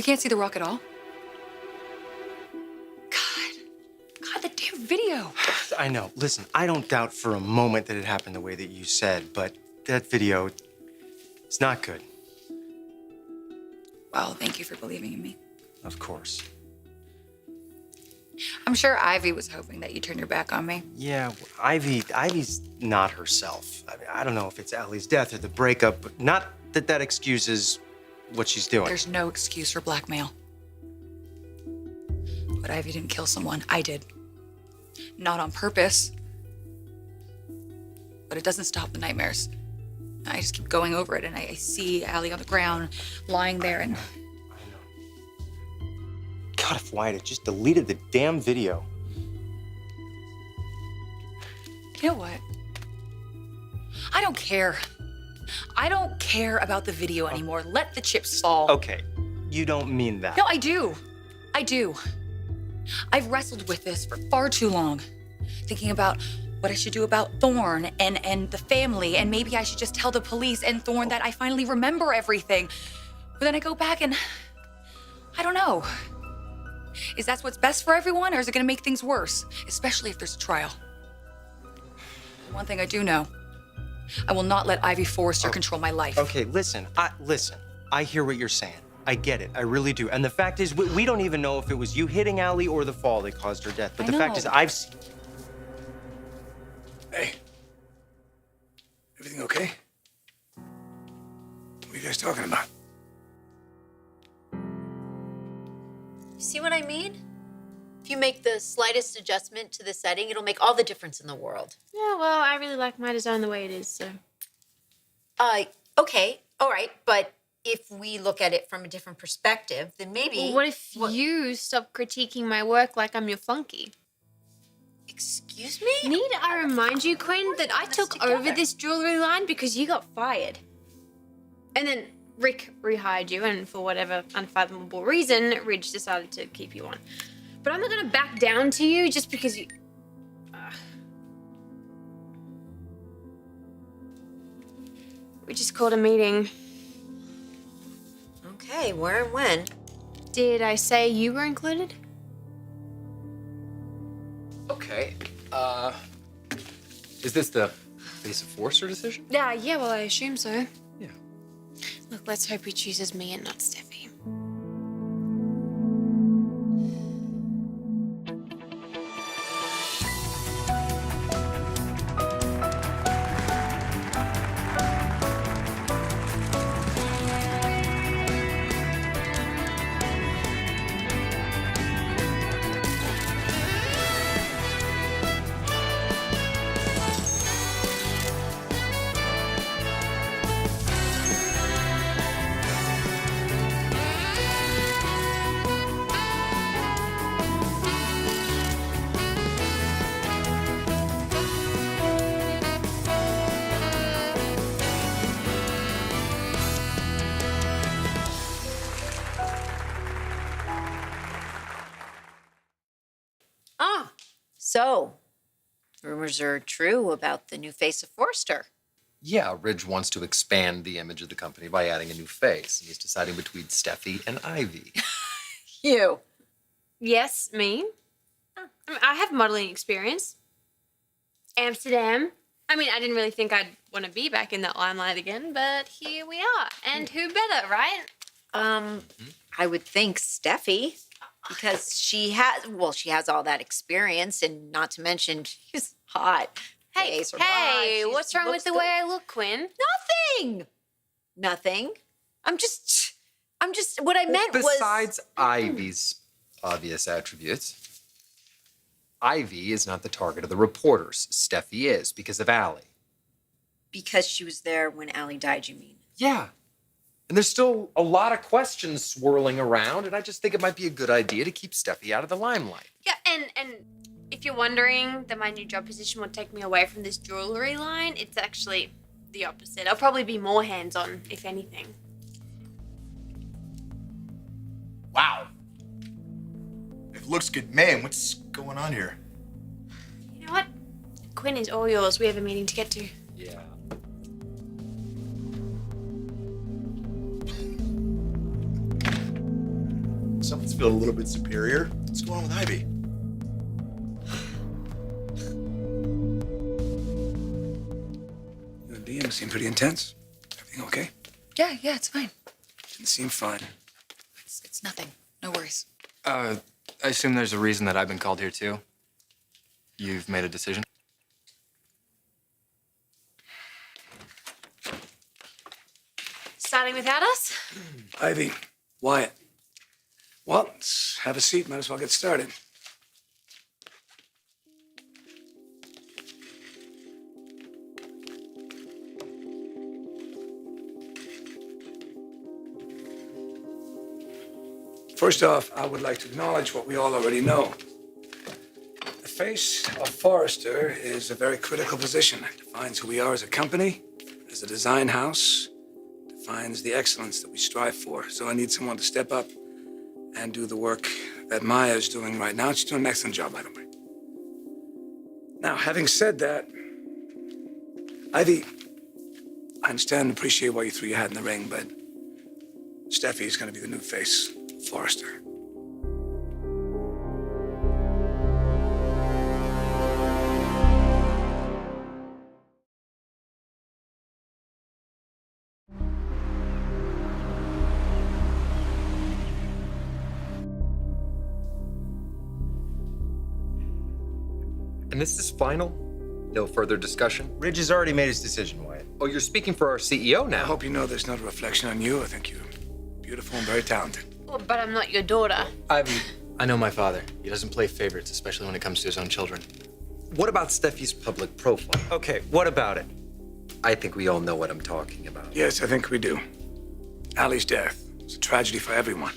You can't see the rock at all? God, the damn video. I know. Listen, I don't doubt for a moment that it happened the way that you said, but that video, it's not good. Well, thank you for believing in me. Of course. I'm sure Ivy was hoping that you'd turn your back on me. Yeah, Ivy's not herself. I mean, I don't know if it's Allie's death or the breakup, but not that that excuses what she's doing. There's no excuse for blackmail. But Ivy didn't kill someone. I did. Not on purpose. But it doesn't stop the nightmares. I just keep going over it, and I see Allie on the ground, lying there, and... God, if Wyatt had just deleted the damn video. You know what? I don't care. I don't care about the video anymore. Let the chips fall. Okay, you don't mean that. No, I do. I do. I've wrestled with this for far too long, thinking about what I should do about Thorne and the family, and maybe I should just tell the police and Thorne that I finally remember everything. But then I go back and I don't know. Is that what's best for everyone, or is it gonna make things worse, especially if there's a trial? One thing I do know, I will not let Ivy Forrester control my life. Okay, listen. I hear what you're saying. I get it. I really do. And the fact is, we don't even know if it was you hitting Allie or the fall that caused her death. But the fact is, I've seen... Hey. Everything okay? What are you guys talking about? See what I mean? If you make the slightest adjustment to the setting, it'll make all the difference in the world. Yeah, well, I really like my design the way it is, so. Okay, all right, but if we look at it from a different perspective, then maybe... Well, what if you stop critiquing my work like I'm your flunky? Excuse me? Need I remind you, Quinn, that I took over this jewelry line because you got fired. And then Rick rehired you, and for whatever unfathomable reason, Ridge decided to keep you on. But I'm not gonna back down to you just because you... We just called a meeting. Okay, where and when? Did I say you were included? Okay, is this the face of Forrester decision? Yeah, well, I assume so. Yeah. Look, let's hope he chooses me and not Steffy. So, rumors are true about the new face of Forrester. Yeah, Ridge wants to expand the image of the company by adding a new face, and he's deciding between Steffi and Ivy. You. Yes, me. I mean, I have modeling experience. Amsterdam. I mean, I didn't really think I'd want to be back in that limelight again, but here we are. And who better, right? I would think Steffi, because she has all that experience, and not to mention she's hot. Hey, what's wrong with the way I look, Quinn? Nothing. I'm just, what I meant was... Besides Ivy's obvious attributes, Ivy is not the target of the reporters. Steffi is, because of Allie. Because she was there when Allie died, you mean? Yeah. And there's still a lot of questions swirling around, and I just think it might be a good idea to keep Steffi out of the limelight. Yeah, and if you're wondering that my new job position will take me away from this jewelry line, it's actually the opposite. I'll probably be more hands-on, if anything. Wow. If looks good, man, what's going on here? You know what? Quinn is all yours. We have a meeting to get to. Yeah. feeling a little bit superior. What's going on with Ivy? The DM seemed pretty intense. Everything okay? Yeah, it's fine. Didn't seem fun. It's nothing. No worries. I assume there's a reason that I've been called here too. You've made a decision? Starting without us? Ivy, Wyatt. Well, let's have a seat. Might as well get started. First off, I would like to acknowledge what we all already know. The face of Forrester is a very critical position. It defines who we are as a company, as a design house, defines the excellence that we strive for. So I need someone to step up and do the work that Maya is doing right now. She's doing an excellent job, by the way. Now, having said that, Ivy, I understand and appreciate why you threw your hat in the ring, but Steffi is going to be the new face of Forrester. And this is final? No further discussion? Ridge has already made his decision, Wyatt. Oh, you're speaking for our CEO I now. hope you know there's not a reflection on you. I think you're beautiful and very talented. Well, but I'm not your daughter. Ivy, I know my father. He doesn't play favorites, especially when it comes to his own children. What about Steffi's public profile? Okay, what about it? I think we all know what I'm talking about. Yes, I think we do. Allie's death was a tragedy for everyone.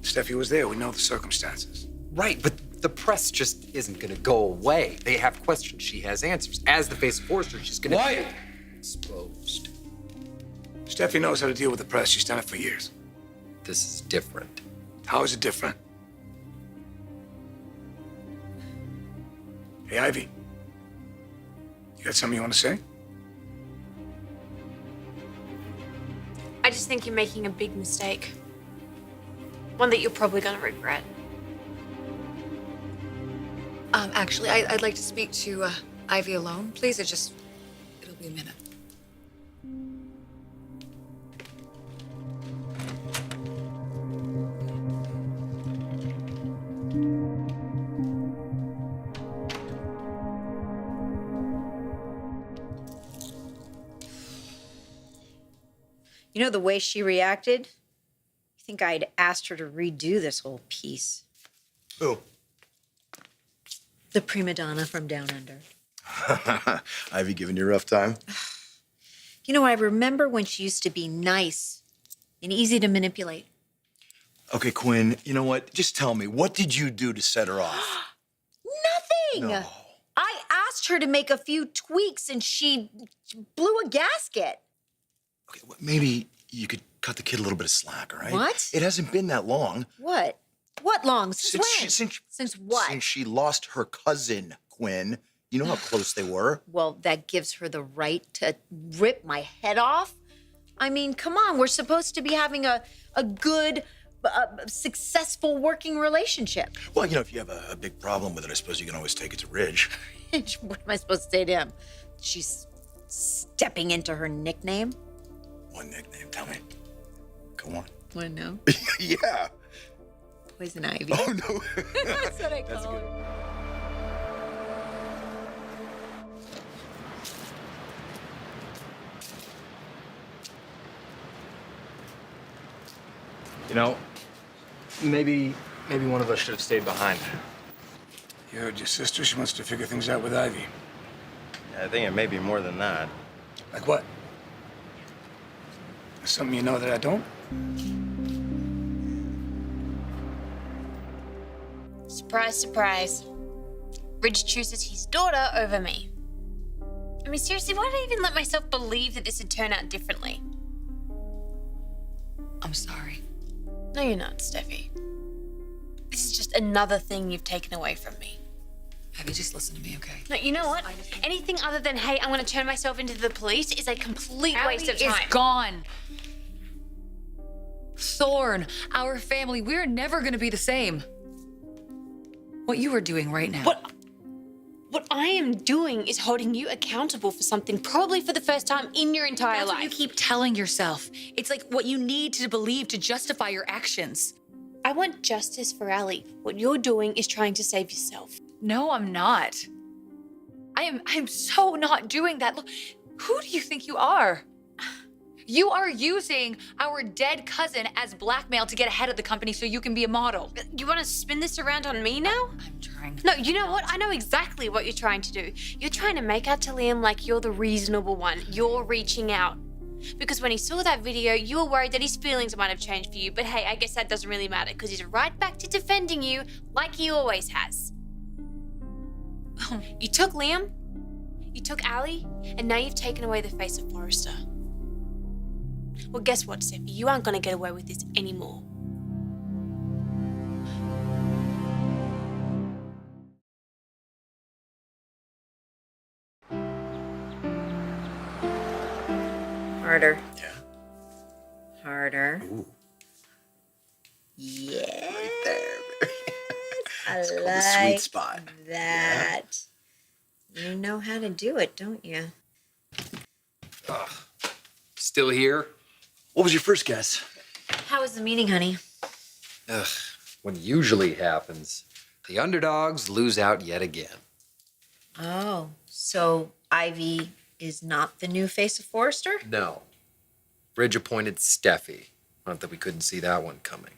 Steffi was there. We know the circumstances. Right, but the press just isn't gonna go away. They have questions, she has answers. As the face of Forrester, she's gonna Wyatt! be exposed. Steffi knows how to deal with the press. She's done it for years. This is different. How is it different? Hey, Ivy. You got something you want to say? I just think you're making a big mistake. One that you're probably gonna regret. Actually, I'd like to speak to Ivy alone, please. It'll be a minute. You know the way she reacted? You think I'd asked her to redo this whole piece? Who? The prima donna from Down Under. Ivy giving you a rough time? You know, I remember when she used to be nice and easy to manipulate. Okay, Quinn, you know what? Just tell me, what did you do to set her off? Nothing. No. I asked her to make a few tweaks and she blew a gasket. Okay, well, maybe you could cut the kid a little bit of slack, all right? What? It hasn't been that long. What? What long? Since when? Since what? Since she lost her cousin, Quinn. You know how close they were? Well, that gives her the right to rip my head off? I mean, come on, we're supposed to be having a good, successful working relationship. Well, you know, if you have a big problem with it, I suppose you can always take it to Ridge. What am I supposed to say to him? She's stepping into her nickname? One nickname, tell me. Go on. Want to know? Yeah. Poison Ivy. Oh, no. That's what I call her. You know, maybe one of us should have stayed behind. You heard your sister. She wants to figure things out with Ivy. I think it may be more than that. Like what? Something you know that I don't? Surprise, surprise. Ridge chooses his daughter over me. I mean, seriously, why did I even let myself believe that this would turn out differently? I'm sorry. No, you're not, Steffi. This is just another thing you've taken away from me. Abby, just listen to me, okay? No, you know what? Anything other than, hey, I'm gonna turn myself into the police is a complete waste of Abby time. is gone. Thorne, our family, we're never gonna be the same. What you are doing right now. What I am doing is holding you accountable for something probably for the first time in your entire That's life. what you keep telling yourself. It's like what you need to believe to justify your actions. I want justice for Allie. What you're doing is trying to save yourself. No, I'm not. I'm so not doing that. Look, who do you think you are? You are using our dead cousin as blackmail to get ahead of the company so you can be a model. You want to spin this around on me now? I'm trying. No, you know what? I know exactly what you're trying to do. You're trying to make out to Liam like you're the reasonable one. You're reaching out. Because when he saw that video, you were worried that his feelings might have changed for you. But hey, I guess that doesn't really matter because he's right back to defending you like he always has. You took Liam, you took Allie, and now you've taken away the face of Forrester. Well, guess what, Steffy? You aren't going to get away with this anymore. Harder. Yeah. Harder. Ooh. Yeah. Right there. I It's called the like sweet spot. that. You know how to do it, don't you? Still here? What was your first guess? How was the meeting, honey? Ugh, what usually happens, the underdogs lose out yet again. Oh, so Ivy is not the new face of Forrester? No. Ridge appointed Steffi. Not that we couldn't see that one coming.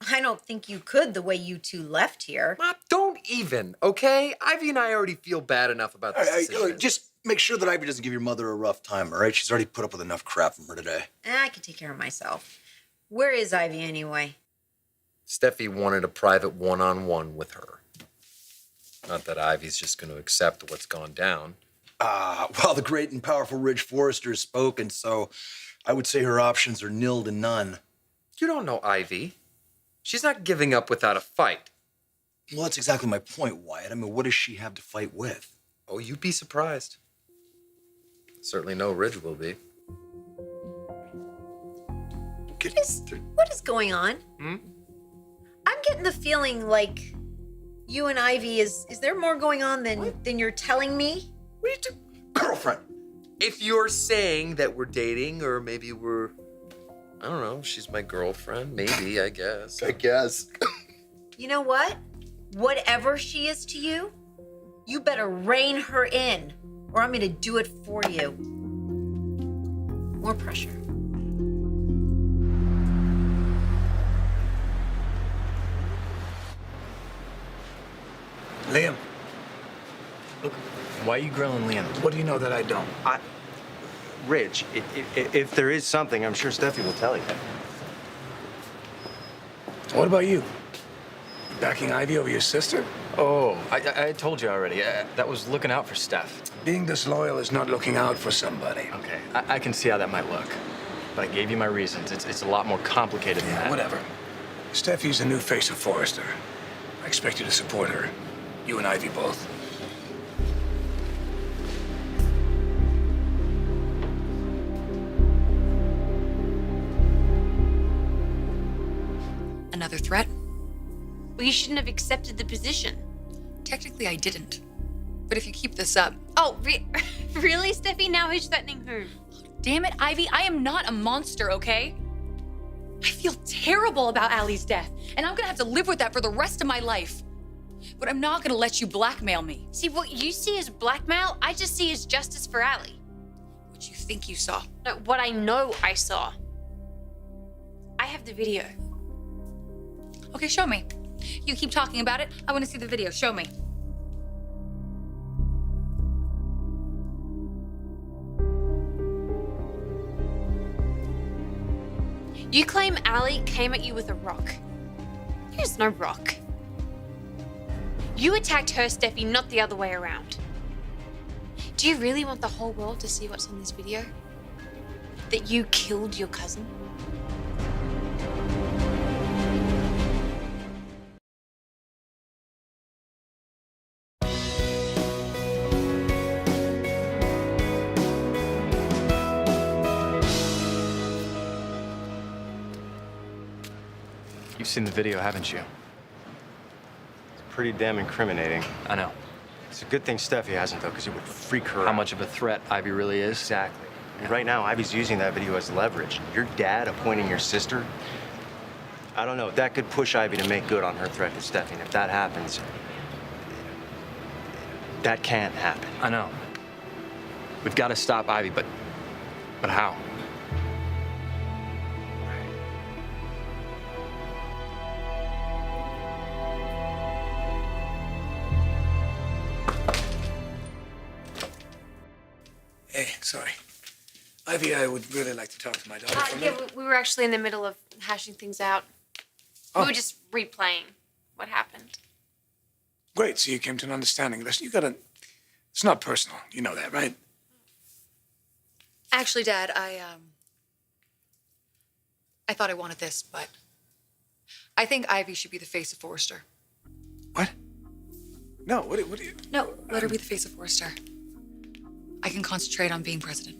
I don't think you could the way you two left here. Mom, don't even, okay? Ivy and I already feel bad enough about this decision. Just make sure that Ivy doesn't give your mother a rough time, all right? She's already put up with enough crap from her today. I can take care of myself. Where is Ivy anyway? Steffi wanted a private one-on-one with her. Not that Ivy's just going to accept what's gone down. Well, the great and powerful Ridge Forrester has spoken, so I would say her options are nil to none. You don't know Ivy. She's not giving up without a fight. Well, that's exactly my point, Wyatt. I mean, what does she have to fight with? Oh, you'd be surprised. Certainly no Ridge will be. What is going on? I'm getting the feeling like you and Ivy is there more going on than you're telling me? What are you doing? Girlfriend! If you're saying that we're dating, or maybe we're, I don't know, she's my girlfriend, maybe, I guess. I guess. You know what? Whatever she is to you, you better rein her in, or I'm gonna do it for you. More pressure. Liam, Look, why are you grilling Liam? what do you know that I don't? Ridge, if there is something, I'm sure Steffi will tell you. What about you? Backing Ivy over your sister? Oh, I told you already. That was looking out for Steph. Being disloyal is not looking out for somebody. Okay, I can see how that might look. But I gave you my reasons. It's a lot more complicated than that. Whatever. Steffi's the new face of Forrester. I expect you to support her. You and Ivy both. Another threat? Well, you shouldn't have accepted the position. Technically, I didn't. But if you keep this up, Oh, really, Steffi? Now who's threatening who? damn it, Ivy, I am not a monster, okay? I feel terrible about Allie's death, and I'm gonna have to live with that for the rest of my life. But I'm not gonna let you blackmail me. See, what you see as blackmail, I just see as justice for Allie. What you think you saw. No, what I know I saw. I have the video. Okay, show me. You keep talking about it. I wanna see the video. Show me. You claim Allie came at you with a rock. There's no rock. You attacked her, Steffi, not the other way around. Do you really want the whole world to see what's on this video? That you killed your cousin? seen the video, haven't you? Pretty damn incriminating. I know. It's a good thing Steffi hasn't, though, because it would freak her How out. much of a threat Ivy really is. Exactly. And right now, Ivy's using that video as leverage. Your dad appointing your sister, I don't know. That could push Ivy to make good on her threat to Steffi. And if that happens, that can't happen. I know. We've got to stop Ivy, but how? Hey, sorry. Ivy, I would really like to talk to my daughter for a Yeah, minute. we were actually in the middle of hashing things out. Oh. We were just replaying what happened. Great, so you came to an understanding. Listen, you gotta... It's not personal. You know that, right? Actually, Dad, I thought I wanted this, but I think Ivy should be the face of Forrester. What? No, what do you... No, let her be the face of Forrester. I can concentrate on being president.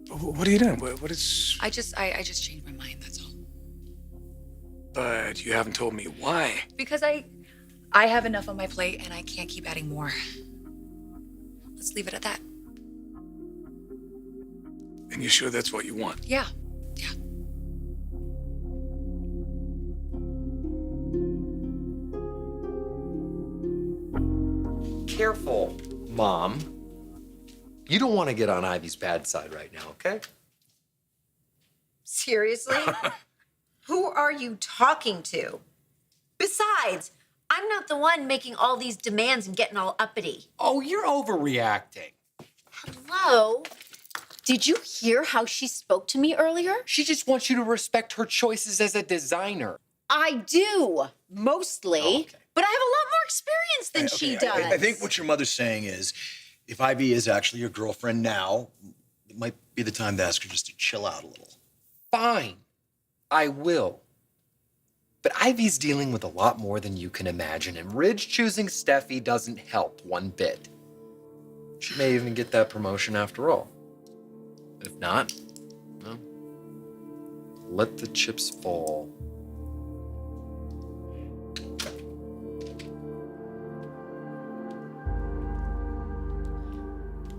What are you doing? What is... I just changed my mind, that's all. But you haven't told me why. Because I have enough on my plate and I can't keep adding more. Let's leave it at that. And you sure that's what you want? Yeah. Yeah. Careful, Mom. You don't want to get on Ivy's bad side right now, okay? Seriously? Who are you talking to? Besides, I'm not the one making all these demands and getting all uppity. Oh, you're overreacting. Hello? Did you hear how she spoke to me earlier? She just wants you to respect her choices as a designer. I do, mostly. Oh, okay. But I have a lot more experience than she does. I think what your mother's saying is, if Ivy is actually your girlfriend now, it might be the time to ask her just to chill out a little. Fine, I will. But Ivy's dealing with a lot more than you can imagine, and Ridge choosing Steffi doesn't help one bit. She may even get that promotion after all. But if not, well, let the chips fall.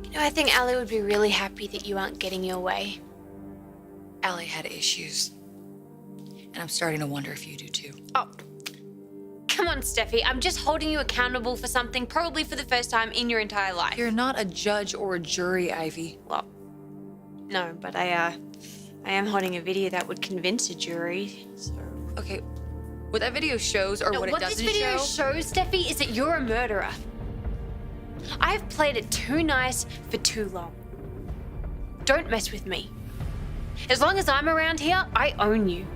You know, I think Allie would be really happy that you aren't getting your way. Allie had issues. And I'm starting to wonder if you do too. Oh, come on, Steffi. I'm just holding you accountable for something probably for the first time in your entire life. You're not a judge or a jury, Ivy. Well, no, but I am holding a video that would convince a jury, so... Okay, what that video shows or No, what it what this doesn't video show... shows, Steffi, is that you're a murderer. I have played it too nice for too long. Don't mess with me. As long as I'm around here, I own you.